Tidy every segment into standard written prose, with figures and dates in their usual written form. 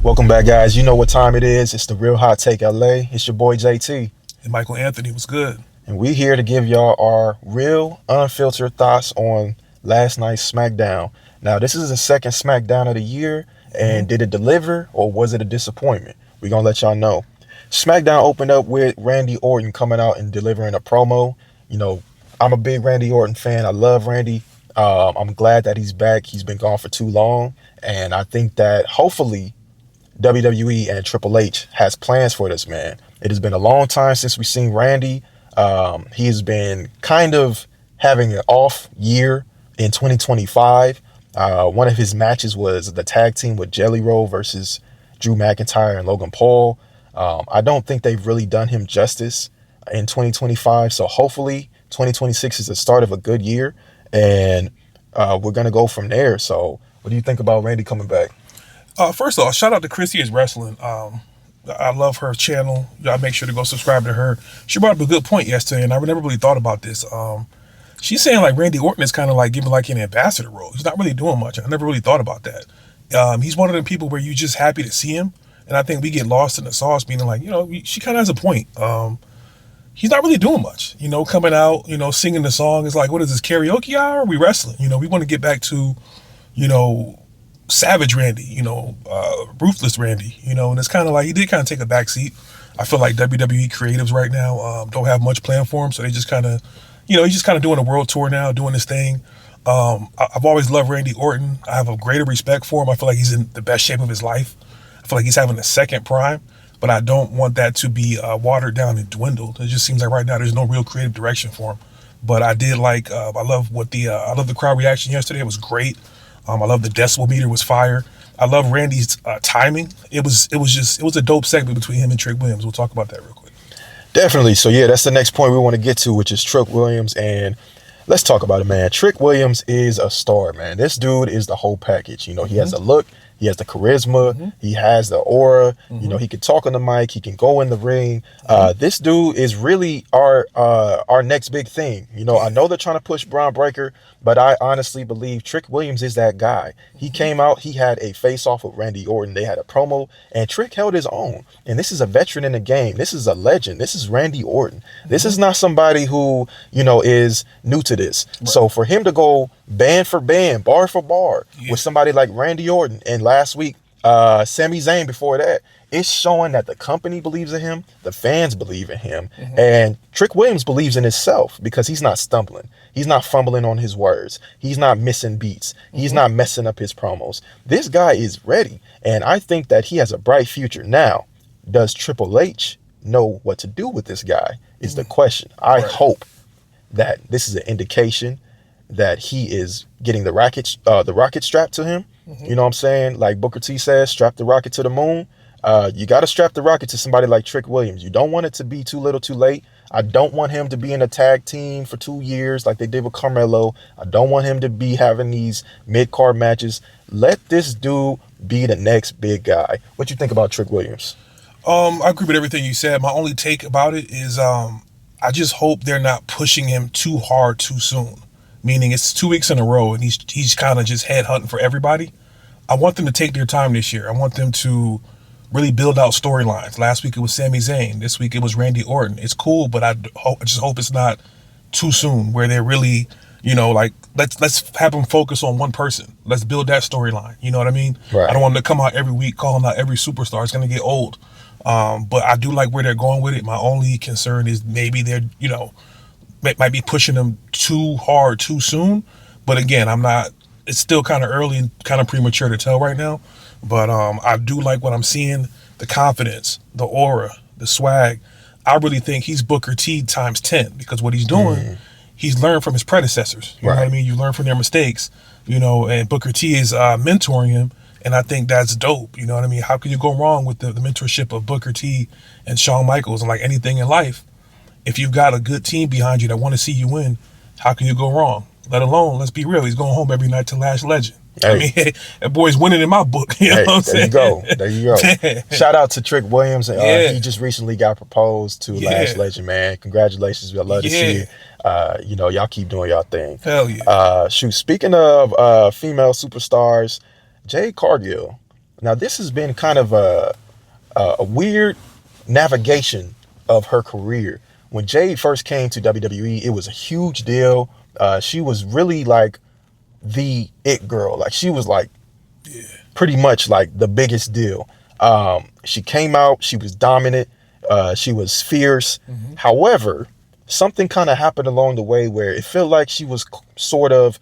Welcome back, guys. You know what time it is. It's the Real Hot Take LA. It's your boy JT. And Michael Anthony was good. And we here to give y'all our real, unfiltered thoughts on last night's Smackdown. Now, this is the second Smackdown of the year, and did it deliver or was it a disappointment? We're going to let y'all know. Smackdown opened up with Randy Orton coming out and delivering a promo. You know, I'm a big Randy Orton fan. I love Randy. I'm glad that he's back. He's been gone for too long. And I think that hopefully WWE and Triple H has plans for this man. It has been a long time since we've seen Randy. He has been kind of having an off year in 2025. One of his matches was the tag team with Jelly Roll versus Drew McIntyre and Logan Paul. I don't think they've really done him justice in 2025. So hopefully 2026 is the start of a good year, and we're going to go from there. So what do you think about Randy coming back? First of all, shout out to Chrissy is Wrestling. I love her channel. Y'all make sure to go subscribe to her. She brought up a good point yesterday, and I never really thought about this. She's saying like Randy Orton is kind of like giving like an ambassador role. He's not really doing much. I never really thought about that. He's one of the people where you're just happy to see him, and I think we get lost in the sauce, meaning like, she kind of has a point. He's not really doing much, coming out, singing the song. It's like, what is this, karaoke hour? We wrestling, we want to get back to, Savage Randy, Ruthless Randy, and it's kind of like he did kind of take a back seat. I feel like WWE creatives right now don't have much planned for him, so they just kind of, he's just kind of doing a world tour now, doing this thing. I've always loved Randy Orton. I have a greater respect for him. I feel like he's in the best shape of his life. I feel like he's having a second prime, but I don't want that to be watered down and dwindled. It just seems like right now there's no real creative direction for him. But I did like, I love the crowd reaction yesterday. It was great. I love the decibel meter was fire. I love Randy's timing. It was a dope segment between him and Trick Williams. We'll talk about that real quick. Definitely. So yeah, that's the next point we want to get to, which is Trick Williams. And let's talk about it, man. Trick Williams is a star, man. This dude is the whole package. He has the look. He has the charisma. He has the aura. He can talk on the mic. He can go in the ring. This dude is really our next big thing. I know they're trying to push Braun Breaker, but I honestly believe Trick Williams is that guy. He came out. He had a face-off with Randy Orton. They had a promo, and Trick held his own. And this is a veteran in the game. This is a legend. This is Randy Orton. This is not somebody who, is new to this. Right. So for him to go band for band, bar for bar with somebody like Randy Orton, and last week, Sami Zayn before that, it's showing that the company believes in him, the fans believe in him, and Trick Williams believes in himself because he's not stumbling. He's not fumbling on his words. He's not missing beats. He's not messing up his promos. This guy is ready, and I think that he has a bright future. Now, does Triple H know what to do with this guy is the question. I hope that this is an indication that he is getting the rocket strapped to him. You know what I'm saying? Like Booker T says, strap the rocket to the moon. You got to strap the rocket to somebody like Trick Williams. You don't want it to be too little too late. I don't want him to be in a tag team for 2 years like they did with Carmelo. I don't want him to be having these mid-card matches. Let this dude be the next big guy. What you think about Trick Williams? I agree with everything you said. My only take about it is I just hope they're not pushing him too hard too soon. Meaning it's 2 weeks in a row and he's kind of just head hunting for everybody. I want them to take their time this year. I want them to really build out storylines. Last week it was Sami Zayn. This week it was Randy Orton. It's cool, but I just hope it's not too soon where they're really, like let's have them focus on one person. Let's build that storyline. You know what I mean? Right. I don't want them to come out every week calling out every superstar. It's going to get old. But I do like where they're going with it. My only concern is maybe they're, might be pushing them too hard too soon. But again, it's still kind of early and kind of premature to tell right now. But I do like what I'm seeing, the confidence, the aura, the swag. I really think he's Booker T times 10 because what he's doing, he's learned from his predecessors. You know what I mean? You learn from their mistakes, and Booker T is mentoring him. And I think that's dope. You know what I mean? How can you go wrong with the mentorship of Booker T and Shawn Michaels? And like anything in life, if you've got a good team behind you that want to see you win, how can you go wrong? Let alone, let's be real, he's going home every night to Last Legend. Hey. I mean, that boy's winning in my book. You know what I'm saying? There you go. Shout out to Trick Williams. He just recently got proposed to Last Legend, man. Congratulations. I love to see it. Y'all keep doing y'all thing. Hell yeah. Speaking of female superstars, Jade Cargill Now, this has been kind of a weird navigation of her career. When Jade first came to WWE, it was a huge deal. She was really like the it girl. Like she was like pretty much like the biggest deal. She came out, she was dominant, she was fierce. However, something kind of happened along the way where it felt like she was sort of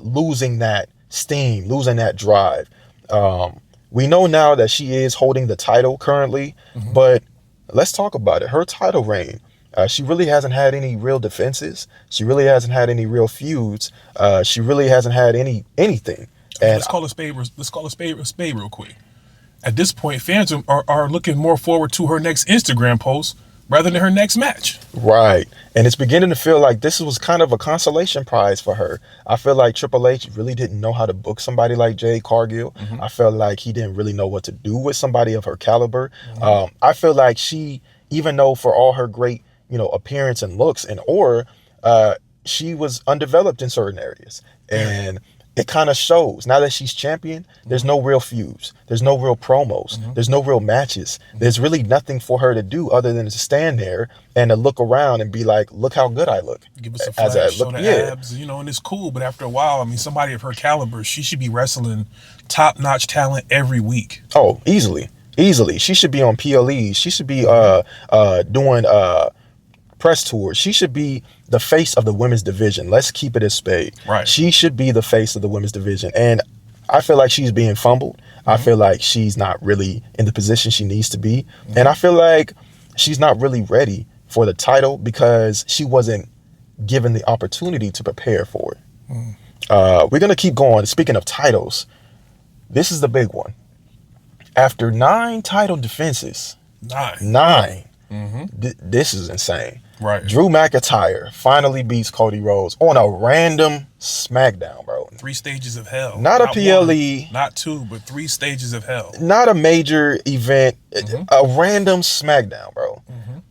losing that steam, losing that drive. We know now that she is holding the title currently, but let's talk about it. Her title reign. She really hasn't had any real defenses. She really hasn't had any real feuds. She really hasn't had anything. And let's call a spade. Let's call a spade real quick. At this point, fans are looking more forward to her next Instagram post rather than her next match. right, and it's beginning to feel like this was kind of a consolation prize for her. I feel like Triple H really didn't know how to book somebody like Jade Cargill. I felt like he didn't really know what to do with somebody of her caliber. I feel like she, even though for all her great, appearance and looks and aura, she was undeveloped in certain areas. And it kind of shows now that she's champion. There's no real feuds. There's no real promos. There's no real matches. There's really nothing for her to do other than to stand there and to look around and be like, look how good I look. Give us a flash, show the abs, and it's cool. But after a while, I mean, somebody of her caliber, she should be wrestling top-notch talent every week. Oh, easily. She should be on PLEs. She should be doing press tours. She should be the face of the women's division. Let's keep it a spade. Right. She should be the face of the women's division. And I feel like she's being fumbled. I feel like she's not really in the position she needs to be. And I feel like she's not really ready for the title because she wasn't given the opportunity to prepare for it. We're going to keep going. Speaking of titles, this is the big one. After 9 title defenses, 9. This is insane. Right. Drew McIntyre finally beats Cody Rhodes on a random SmackDown, bro. 3 stages of hell. Not a PLE. 1, not 2, but 3 stages of hell. Not a major event. A random SmackDown, bro.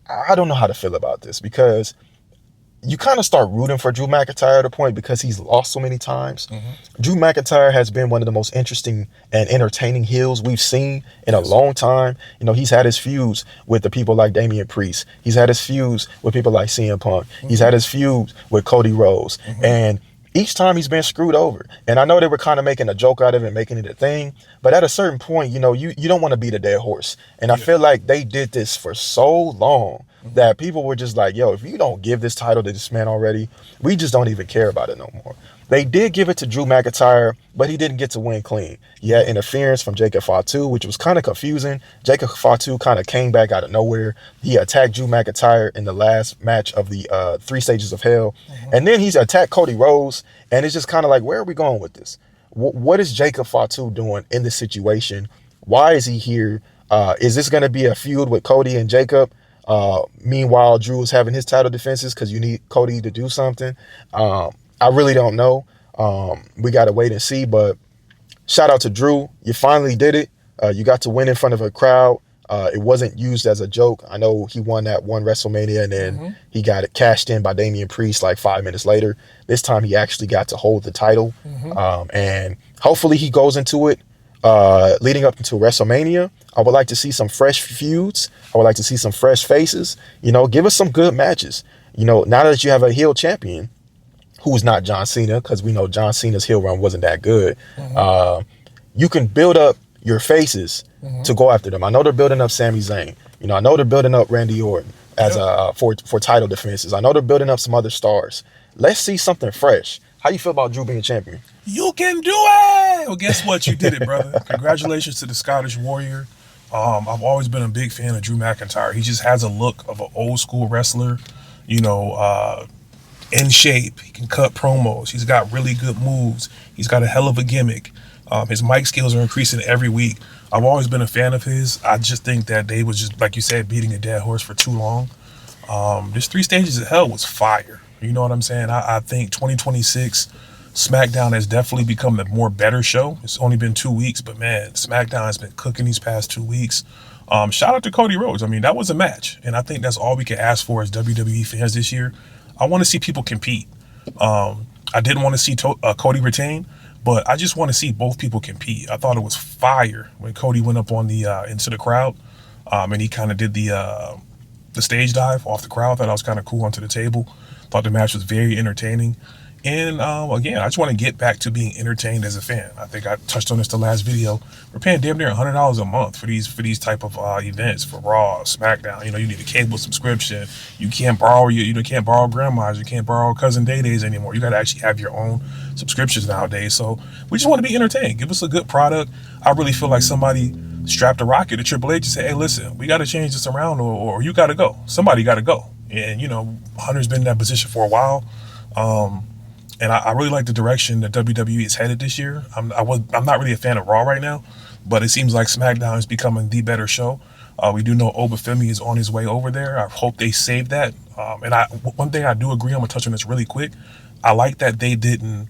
I don't know how to feel about this because you kind of start rooting for Drew McIntyre at a point because he's lost so many times. Drew McIntyre has been one of the most interesting and entertaining heels we've seen in a long time. He's had his feuds with the people like Damian Priest. He's had his feuds with people like CM Punk. He's had his feuds with Cody Rhodes. And each time he's been screwed over. And I know they were kind of making a joke out of it, making it a thing. But at a certain point, you don't want to beat a dead horse. And I feel like they did this for so long that people were just like, yo, if you don't give this title to this man already, we just don't even care about it no more. They did give it to Drew McIntyre, but he didn't get to win clean. He had interference from Jacob Fatu, which was kind of confusing. Jacob Fatu kind of came back out of nowhere. He attacked Drew McIntyre in the last match of the 3 stages of hell. And then he's attacked Cody Rhodes, and it's just kind of like, where are we going with this? What is Jacob Fatu doing in this situation? Why is he here? Is this going to be a feud with Cody and Jacob? Meanwhile, Drew is having his title defenses because you need Cody to do something. I really don't know. We got to wait and see, but shout out to Drew. You finally did it. You got to win in front of a crowd. It wasn't used as a joke. I know he won that one WrestleMania and then he got it cashed in by Damian Priest like 5 minutes later. This time he actually got to hold the title. And hopefully he goes into it leading up into WrestleMania. I would like to see some fresh feuds. I would like to see some fresh faces. Give us some good matches. Now that you have a heel champion who's not John Cena, because we know John Cena's heel run wasn't that good, you can build up your faces to go after them. I know they're building up Sami Zayn. I know they're building up Randy Orton as for title defenses. I know they're building up some other stars. Let's see something fresh. How you feel about Drew being champion? You can do it! Well, guess what? You did it, brother. Congratulations to the Scottish Warrior. I've always been a big fan of Drew McIntyre. He just has a look of an old school wrestler, in shape. He can cut promos. He's got really good moves. He's got a hell of a gimmick. His mic skills are increasing every week. I've always been a fan of his. I just think that they was just, like you said, beating a dead horse for too long. This 3 stages of hell was fire. You know what I'm saying? I think 2026 SmackDown has definitely become a more better show. It's only been 2 weeks, but man, SmackDown has been cooking these past 2 weeks. Shout out to Cody Rhodes. I mean, that was a match, and I think that's all we can ask for as WWE fans this year. I want to see people compete. I didn't want to see Cody retain, But I just want to see both people compete. I thought it was fire when Cody went up on the into the crowd, and he kind of did the stage dive off the crowd. I thought that was kind of cool onto the table. Thought the match was very entertaining. And again, I just want to get back to being entertained as a fan. I think I touched on this the last video. We're paying damn near $100 a month for these type of events, for Raw, Smackdown. You know, you need a cable subscription. You can't borrow you can't borrow grandmas. You can't borrow cousin Day-Days anymore. You got to actually have your own subscriptions nowadays. So we just want to be entertained. Give us a good product. I really feel like somebody strapped a rocket to Triple H and say, hey, listen, we got to change this around, or you got to go. Somebody got to go. And, you know, Hunter's been in that position for a while. And I really like the direction that WWE is headed this year. I'm not really a fan of Raw right now, but it seems like SmackDown is becoming the better show. We do know Obafemi is on his way over there. I hope they save that. And one thing I do agree, I'm going to touch on this really quick. I like that they didn't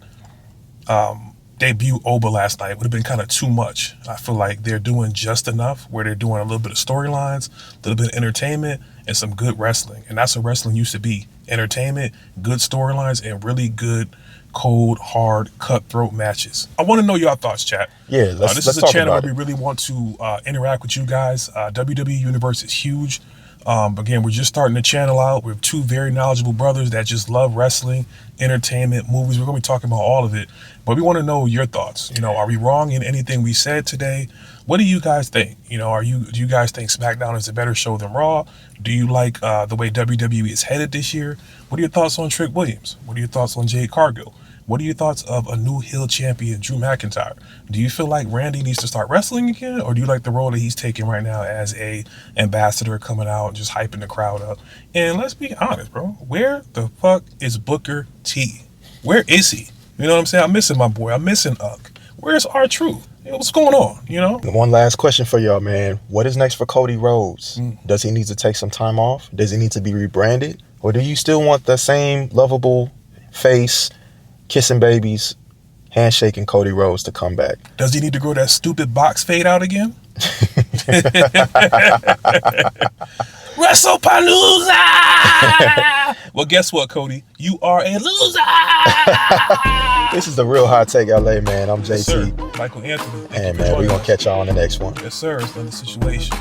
debut Oba last night. It would have been kind of too much. I feel like they're doing just enough where they're doing a little bit of storylines, a little bit of entertainment, and some good wrestling. And that's what wrestling used to be. Entertainment, good storylines, and really good, cold, hard, cutthroat matches. I want to know your thoughts, chat. Yeah, this is a channel where we really want to interact with you guys. WWE Universe is huge. Again, we're just starting the channel out. We have two very knowledgeable brothers that just love wrestling, entertainment, movies. We're going to be talking about all of it. But we want to know your thoughts. You know, are we wrong in anything we said today? What do you guys think? You know, do you guys think SmackDown is a better show than Raw? Do you like the way WWE is headed this year? What are your thoughts on Trick Williams? What are your thoughts on Jade Cargill? What are your thoughts of a new heel champion, Drew McIntyre? Do you feel like Randy needs to start wrestling again? Or do you like the role that he's taking right now as a ambassador, coming out and just hyping the crowd up? And let's be honest, bro. Where the fuck is Booker T? Where is he? You know what I'm saying? I'm missing my boy. I'm missing Uck. Where's R-Truth? What's going on, you know? One last question for y'all, man. What is next for Cody Rhodes? Does he need to take some time off? Does he need to be rebranded? Or do you still want the same lovable face, kissing babies, handshaking Cody Rhodes to come back? Does he need to grow that stupid box fade out again? WrestlePalooza! Well, guess what, Cody? You are a loser! This is the Real Hot Take LA, man. I'm JT. Yes, sir. Michael Anthony. And man, we're going to catch y'all on the next one. Yes, sir. It's another situation.